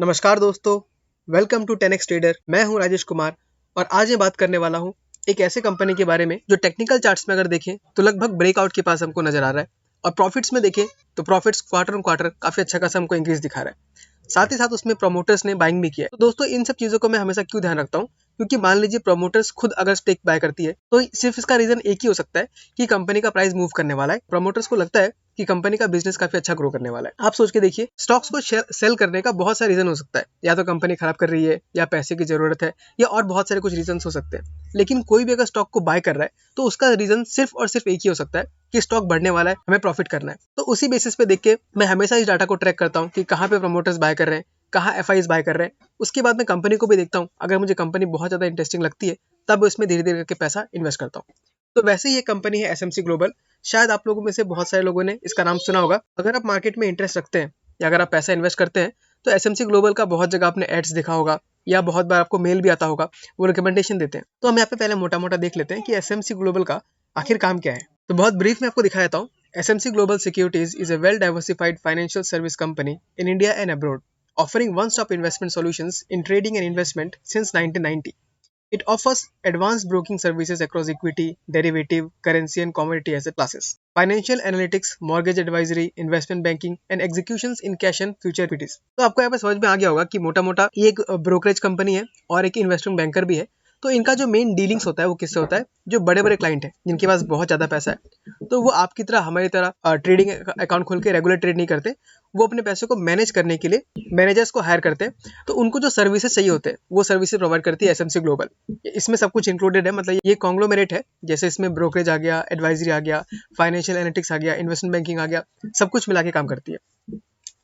नमस्कार दोस्तों, welcome to 10x trader. मैं हूं राजेश कुमार और आज मैं बात करने वाला हूं एक ऐसे कंपनी के बारे में जो टेक्निकल चार्ट्स में अगर देखें तो लगभग ब्रेकआउट के पास हमको नजर आ रहा है और प्रॉफिट्स में देखें तो प्रॉफिट्स क्वार्टर ऑन क्वार्टर काफी अच्छा खासा हमको इंक्रीज दिखा रहा है। साथ ही साथ उसमें प्रमोटर्स ने बाइंग भी किया है। तो दोस्तों इन सब चीजों को मैं हमेशा क्यों ध्यान रखता हूँ, क्योंकि मान लीजिए प्रमोटर्स खुद अगर स्टेक बाय करती है तो सिर्फ इसका रीजन एक ही हो सकता है कि कंपनी का प्राइस मूव करने वाला है। प्रमोटर्स को लगता है कि कंपनी का बिजनेस काफी अच्छा ग्रो करने वाला है। आप सोच के देखिए, स्टॉक्स को सेल करने का बहुत सारे रीजन हो सकता है, या तो कंपनी खराब कर रही है, या पैसे की जरूरत है, या और बहुत सारे कुछ रीजन हो सकते हैं। लेकिन कोई भी अगर स्टॉक को बाय कर रहा है तो उसका रीजन सिर्फ और सिर्फ एक ही हो सकता है कि स्टॉक बढ़ने वाला है, हमें प्रॉफिट करना है। तो उसी बेसिस पे देख के मैं हमेशा इस डाटा को ट्रैक करता हूँ कि कहाँ पे प्रमोटर्स बाय कर रहे हैं, कहाँ एफआईज बाय कर रहे हैं। उसके बाद मैं कंपनी को भी देखता हूँ, अगर मुझे कंपनी बहुत ज्यादा इंटरेस्टिंग लगती है तब उसमें धीरे धीरे करके पैसा इन्वेस्ट करता हूँ। तो वैसे ही ये कंपनी है एसएमसी ग्लोबल। शायद आप लोगों में से बहुत सारे लोगों ने इसका नाम सुना होगा। अगर आप मार्केट में इंटरेस्ट रखते हैं या अगर आप पैसा इन्वेस्ट करते हैं तो एसएमसी ग्लोबल का बहुत जगह आपने एड्स देखा होगा या बहुत बार आपको मेल भी आता होगा, वो रिकमेंडेशन देते हैं। तो हम यहाँ पे पहले मोटा मोटा देख लेते हैं कि एसएमसी ग्लोबल का आखिर काम क्या है। तो बहुत ब्रीफ में आपको दिखा देता हूँ। SMC global securities is a well-diversified financial service company in India and abroad, offering one-stop investment solutions in trading and investment since 1990. It offers advanced broking services across equity, derivative, currency and commodity asset classes, financial analytics, mortgage advisory, investment banking and executions in cash and future equities. तो आपको यहाँ पे समझ में आ गया होगा कि मोटा मोटा ये एक ब्रोकरेज कंपनी है और एक इन्वेस्टमेंट बैंकर भी है। तो इनका जो मेन डीलिंग्स होता है वो किससे होता है? जो बड़े बड़े क्लाइंट हैं जिनके पास बहुत ज्यादा पैसा है, तो वो आपकी तरह हमारी तरह ट्रेडिंग अकाउंट खोल के रेगुलर ट्रेड नहीं करते। वो अपने पैसे को मैनेज करने के लिए मैनेजर्स को हायर करते हैं। तो उनको जो सर्विसेज चाहिए होते हैं वो सर्विसेज प्रोवाइड करती है एसएमसी ग्लोबल। इसमें सब कुछ इंक्लूडेड है, मतलब ये कॉन्ग्लोमेरेट है। जैसे इसमें ब्रोकरेज आ गया, एडवाइजरी आ गया, फाइनेंशियल एनालिटिक्स आ गया, इन्वेस्टमेंट बैंकिंग आ गया, सब कुछ मिला के काम करती है।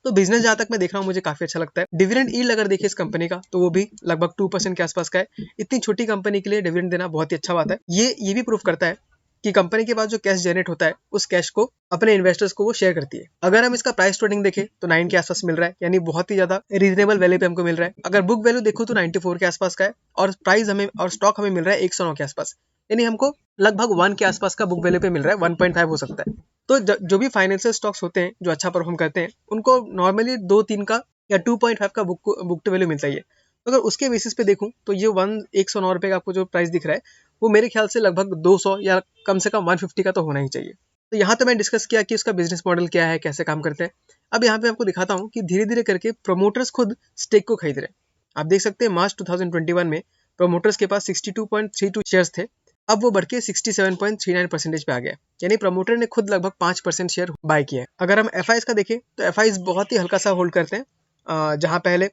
तो बिजनेस जहां तक मैं देख रहा हूँ मुझे काफी अच्छा लगता है। डिविडेंड यील्ड अगर देखिए इस कंपनी का तो वो भी लगभग 2% के आसपास का है। इतनी छोटी कंपनी के लिए डिविडेंड देना बहुत ही अच्छा बात है। ये भी प्रूफ करता है कि कंपनी के पास जो कैश जनरेट होता है उस कैश को अपने इन्वेस्टर्स को वो शेयर करती है। अगर हम इसका प्राइस ट्रेडिंग देखें तो 9 के आसपास मिल रहा है, यानी बहुत ही ज्यादा रीजनेबल वैल्यू पे हमको मिल रहा है। अगर बुक वैल्यू देखो तो 94 के आसपास का है और प्राइस हमें और स्टॉक हमें मिल रहा है 109 के आसपास, यानी हमको लगभग 1 के आसपास का बुक वैल्यू पे मिल रहा है। 1.5 हो सकता है। तो जो भी फाइनेंशियल स्टॉक्स होते हैं जो अच्छा परफॉर्म करते हैं उनको नॉर्मली 2-3 का या 2.5 का बुक टू वैल्यू मिलता ही है। तो अगर उसके बेसिस पे देखूं तो ये 109 रुपए का आपको जो प्राइस दिख रहा है वो मेरे ख्याल से लगभग 200 या कम से कम 150 का तो होना ही चाहिए। तो यहाँ तो मैं डिस्कस किया कि उसका बिजनेस मॉडल क्या है, कैसे काम करते हैं। अब यहाँ पे आपको दिखाता हूँ कि धीरे धीरे करके प्रोमोटर्स खुद स्टेक को खरीद रहे हैं। आप देख सकते हैं मार्च 2021 में प्रोमोटर्स के पास 62.32 शेयर्स थे। अब वो बढ़ के 67.39% पे आ गया, यानी प्रमोटर ने खुद लगभग 5% शेयर बाय किया है। अगर हम एफआईज का देखें तो एफआईज बहुत ही हल्का सा होल्ड करते हैं। जहां पहले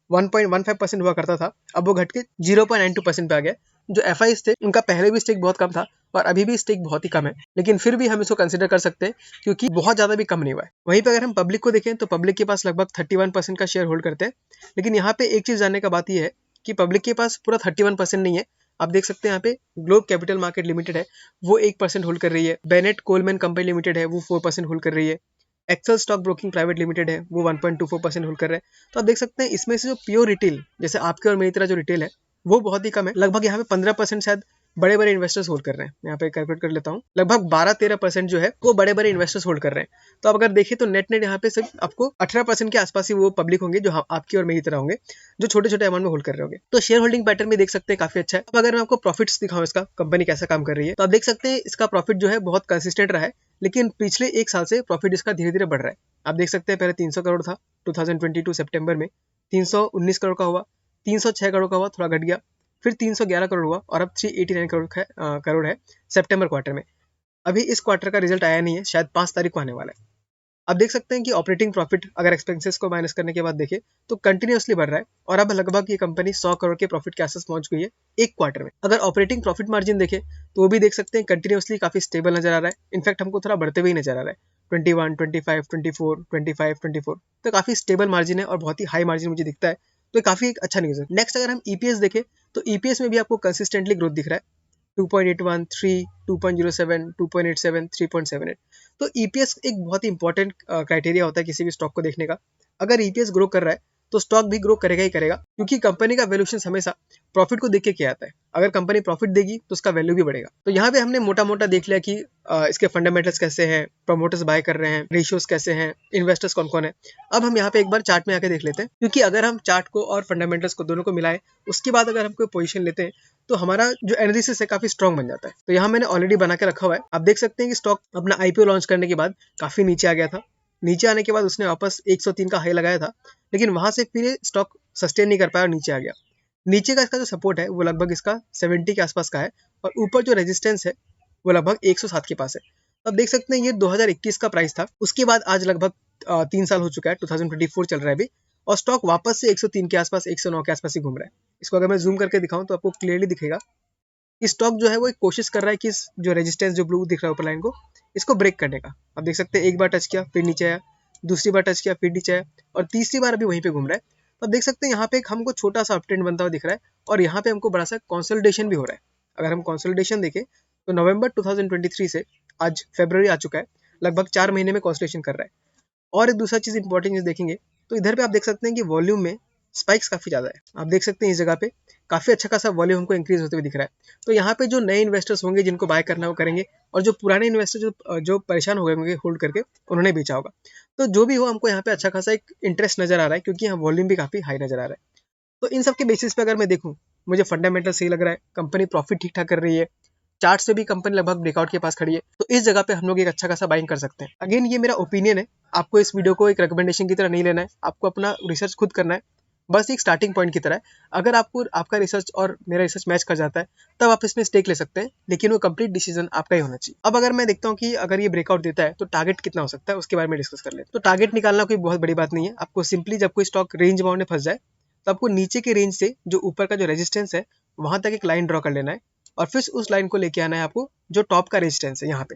1.15% हुआ करता था अब वो घट के 0.92% पे आ गया। जो एफआईज थे उनका पहले भी स्टेक बहुत कम था और अभी भी स्टेक बहुत ही कम है, लेकिन फिर भी हम इसको कंसिडर कर सकते हैं क्योंकि बहुत ज्यादा भी कम नहीं हुआ है। वहीं पे अगर हम पब्लिक को देखें तो पब्लिक के पास लगभग 31% का शेयर होल्ड करते हैं। लेकिन यहाँ पे एक चीज जानने का बात यह है कि पब्लिक के पास पूरा 31% नहीं है। आप देख सकते हैं यहाँ पे ग्लोब कैपिटल मार्केट लिमिटेड है, वो 1% होल्ड कर रही है। बेनेट कोलमैन कंपनी लिमिटेड है, वो 4% होल्ड कर रही है। Excel stock broking private limited है, वो 1.24% होल्ड कर रहे हैं। तो आप देख सकते हैं इसमें से जो प्योर रिटेल, जैसे आपके और मेरी तरह जो रिटेल है वो बहुत ही कम है। लगभग यहाँ पे 15% शायद बड़े बड़े इन्वेस्टर्स होल्ड कर रहे हैं। यहाँ पे कैलकुलेट कर लेता हूँ, लगभग 12-13% जो है वो बड़े बड़े इन्वेस्टर्स होल्ड कर रहे हैं। तो अब अगर देखिए तो नेट यहाँ पे सिर्फ आपको 18% के आसपास ही वो पब्लिक होंगे जो आपकी और मेरी तरह होंगे, जो छोटे छोटे अमाउंट में होल्ड कर रहे होंगे। तो शेयर होल्डिंग पैटर्न भी देख सकते हैं काफी अच्छा है। अब अगर मैं आपको प्रॉफिट्स दिखाऊं इसका कंपनी कैसा काम कर रही है, तो आप देख सकते हैं इसका प्रॉफिट जो है बहुत कंसिस्टेंट रहा है, लेकिन पिछले एक साल से प्रॉफिट इसका धीरे धीरे बढ़ रहा है। आप देख सकते हैं पहले 300 करोड़ था 2022 सितंबर में, 319 करोड़ का हुआ, 306 करोड़ का हुआ, थोड़ा घट गया, फिर 311 करोड़ हुआ और अब 389 करोड़ है सितंबर क्वार्टर में। अभी इस क्वार्टर का रिजल्ट आया नहीं है, शायद 5 तारीख को आने वाला है। आप देख सकते हैं कि ऑपरेटिंग प्रॉफिट अगर एक्सपेंसेस को माइनस करने के बाद देखें तो कंटिन्यूअसली बढ़ रहा है और अब लगभग ये कंपनी 100 करोड़ के प्रॉफिट के आसपास पहुंच गई है एक क्वार्टर में। अगर ऑपरेटिंग प्रॉफिट मार्जिन देखें तो वो भी देख सकते हैं कंटिन्यूअसली काफी स्टेबल नजर आ रहा है। इनफैक्ट हमको थोड़ा बढ़ते हुए नजर आ रहा है, 21, 25, 24, 25, 24। तो काफी स्टेबल मार्जिन है और बहुत ही हाई मार्जिन मुझे दिखता है। तो काफी एक अच्छा न्यूज है। नेक्स्ट अगर हम ईपीएस देखें तो ईपीएस में भी आपको कंसिस्टेंटली ग्रोथ दिख रहा है, 2.81, 3, 2.07, 2.87, 3.78। तो ईपीएस एक बहुत ही इंपॉर्टेंट क्राइटेरिया होता है किसी भी स्टॉक को देखने का। अगर ईपीएस ग्रो कर रहा है तो स्टॉक भी ग्रो करेगा ही करेगा, क्योंकि कंपनी का वैल्यूएशन हमेशा प्रॉफिट को देख के किया जाता है। अगर कंपनी प्रॉफिट देगी तो उसका वैल्यू भी बढ़ेगा। तो यहाँ पे हमने मोटा मोटा देख लिया कि इसके फंडामेंटल्स कैसे हैं, प्रमोटर्स बाय कर रहे हैं, रेशियोज कैसे हैं, इन्वेस्टर्स कौन कौन है। अब हम यहाँ पे एक बार चार्ट में आके देख लेते हैं, क्योंकि अगर हम चार्ट को और फंडामेंटल्स को दोनों को मिलाएं, उसके बाद अगर हम कोई पोजीशन लेते हैं तो हमारा जो एनालिसिस है काफी स्ट्रॉन्ग बन जाता है। तो यहाँ मैंने ऑलरेडी बना के रखा हुआ है। आप देख सकते हैं कि स्टॉक अपना आईपीओ लॉन्च करने के बाद काफी नीचे आ गया था। नीचे आने के बाद उसने वापस 103 का हाई लगाया था, लेकिन वहां से फिर स्टॉक सस्टेन नहीं कर पाया और नीचे आ गया। नीचे का इसका जो सपोर्ट है वो लगभग इसका 70 के आसपास का है, और ऊपर जो रेजिस्टेंस है वो लगभग 107 के पास है। तो आप देख सकते हैं ये 2021 का प्राइस था। उसके बाद आज लगभग 3 साल हो चुका है, 2024 चल रहा है अभी, और स्टॉक वापस से 103 के आसपास, 109 के आसपास ही घूम रहा है। इसको अगर मैं जूम करके दिखाऊं तो आपको क्लियरली दिखेगा कि स्टॉक जो है वो एक कोशिश कर रहा है कि इस जो रेजिस्टेंस जो ब्लू दिख रहा है ऊपर लाइन को, इसको ब्रेक करने का। आप देख सकते हैं एक बार टच किया फिर नीचे आया, दूसरी बार टच किया फिर नीचे आया, और तीसरी बार अभी वहीं पे घूम रहा है। तो आप देख सकते हैं यहाँ पे एक हमको छोटा सा अपट्रेंड बनता हुआ दिख रहा है, और यहाँ पे हमको बड़ा सा कंसोलिडेशन भी हो रहा है। अगर हम कंसोलिडेशन देखें तो नवंबर 2023 से आज फरवरी आ चुका है, लगभग 4 महीने में कंसोलिडेशन कर रहा है। और एक दूसरा चीज इंपॉर्टेंट चीज देखेंगे तो इधर पे आप देख सकते हैं कि वॉल्यूम में स्पाइक्स काफी ज्यादा है। आप देख सकते हैं इस जगह पे काफी अच्छा खासा वॉल्यूम हमको इंक्रीज होते हुए दिख रहा है। तो यहाँ पे जो नए इन्वेस्टर्स होंगे जिनको बाय करना वो करेंगे, और जो पुराने इन्वेस्टर जो परेशान हो गए होंगे होल्ड करके, उन्होंने बेचा होगा। तो जो भी हो हमको यहाँ पे अच्छा खासा एक इंटरेस्ट नजर आ रहा है, क्योंकि यहाँ वॉल्यूम भी काफी हाई नजर आ रहा है। तो इन सब के बेसिस पे अगर मैं देखूँ, मुझे फंडामेंटल सही लग रहा है, कंपनी प्रॉफिट ठीक ठाक कर रही है, चार्ट से भी कंपनी लगभग ब्रेकआउट के पास खड़ी है, तो इस जगह पे हम लोग एक अच्छा खासा बाइंग कर सकते हैं। अगेन ये मेरा ओपिनियन है, आपको इस वीडियो को एक रिकमेंडेशन की तरह नहीं लेना है, आपको अपना रिसर्च खुद करना है, बस एक स्टार्टिंग पॉइंट की तरह है। अगर आपको आपका रिसर्च और मेरा रिसर्च मैच कर जाता है तब आप इसमें स्टेक ले सकते हैं, लेकिन वो कंप्लीट डिसीजन आपका ही होना चाहिए। अब अगर मैं देखता हूँ कि अगर ये ब्रेकआउट देता है तो टारगेट कितना हो सकता है, उसके बारे में डिस्कस कर लेते हैं। तो टारगेट निकालना कोई बहुत बड़ी बात नहीं है। आपको सिंपली जब कोई स्टॉक रेंज बाउंड में फंस जाए तो आपको नीचे के रेंज से जो ऊपर का जो रेजिस्टेंस है वहां तक एक लाइन ड्रॉ कर लेना है, और फिर उस लाइन को लेके आना है आपको जो टॉप का रेजिस्टेंस है यहाँ पे।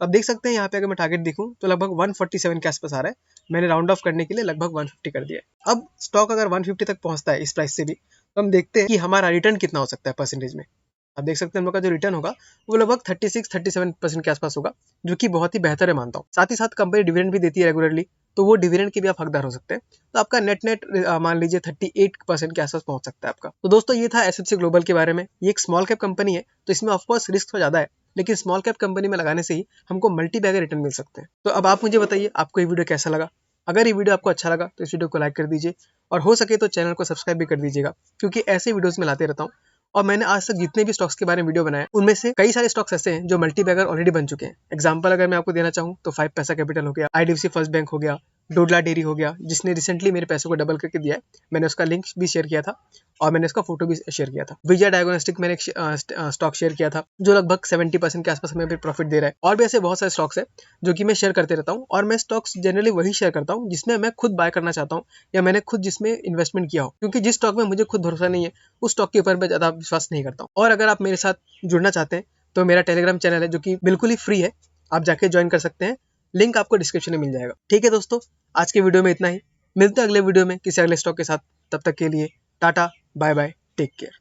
अब देख सकते हैं यहाँ पे अगर मैं टारगेट देखूं तो लगभग 147 के आसपास आ रहा है। मैंने राउंड ऑफ करने के लिए लगभग 150 कर दिया है। अब स्टॉक अगर 150 तक पहुंचता है इस प्राइस से भी, तो हम देखते हैं कि हमारा रिटर्न कितना हो सकता है परसेंटेज में। आप देख सकते हैं हम लोग का जो रिटर्न होगा वो लगभग 36-37% के आसपास होगा, जो कि बहुत ही बेहतर है मानता हूँ। साथ ही साथ कंपनी डिविडेंड भी देती है रेगुलरली, तो वो डिविडेंड के भी आप हकदार हो सकते हैं। तो आपका नेट नेट मान लीजिए 38% के आसपास पहुंच सकता है आपका। तो दोस्तों ये था एसएफसी ग्लोबल के बारे में। ये एक स्मॉल कैप कंपनी है, तो इसमें ऑफकोर्स रिस्क तो ज्यादा है, लेकिन स्मॉल कैप कंपनी में लगाने से ही हमको मल्टी बैगर रिटर्न मिल सकते हैं। तो अब आप मुझे बताइए आपको ये वीडियो कैसा लगा। अगर ये वीडियो आपको अच्छा लगा तो इस वीडियो को लाइक कर दीजिए, और हो सके तो चैनल को सब्सक्राइब भी कर दीजिएगा, क्योंकि ऐसे वीडियोस में लाते रहता हूँ। और मैंने आज तक जितने भी स्टॉक्स के बारे में वीडियो बनाया उनमें से कई सारे स्टॉक्स ऐसे हैं जो मल्टी बैगर ऑलरेडी बन चुके हैं। एग्जांपल अगर मैं आपको देना चाहूँ तो 5 पैसा कैपिटल हो गया, आईडीएफसी फर्स्ट बैंक हो गया, डोडला डेयरी हो गया, जिसने रिसेंटली मेरे पैसों को डबल करके दिया है। मैंने उसका लिंक भी शेयर किया था और मैंने उसका फोटो भी शेयर किया था। विजय डायग्नोस्टिक मैंने स्टॉक शेयर किया था जो लगभग 70% के आसपास हमें प्रॉफिट दे रहा है। और भी ऐसे बहुत सारे स्टॉक्स है जो कि मैं शेयर करते रहता हूँ, और मैं स्टॉक्स जनरली वही शेयर करता हूँ जिसमें मैं खुद बाय करना चाहता हूँ या मैंने खुद जिसमें इन्वेस्टमेंट किया हो, क्योंकि जिस स्टॉक में मुझे खुद भरोसा नहीं है उस स्टॉक के ऊपर मैं ज्यादा विश्वास नहीं करता हूँ। और अगर आप मेरे साथ जुड़ना चाहते हैं तो मेरा टेलीग्राम चैनल है जो कि बिल्कुल ही फ्री है, आप जाके ज्वाइन कर सकते हैं, लिंक आपको डिस्क्रिप्शन में मिल जाएगा। ठीक है दोस्तों, आज के वीडियो में इतना ही। मिलते हैं अगले वीडियो में किसी अगले स्टॉक के साथ। तब तक के लिए tata bye bye, take care.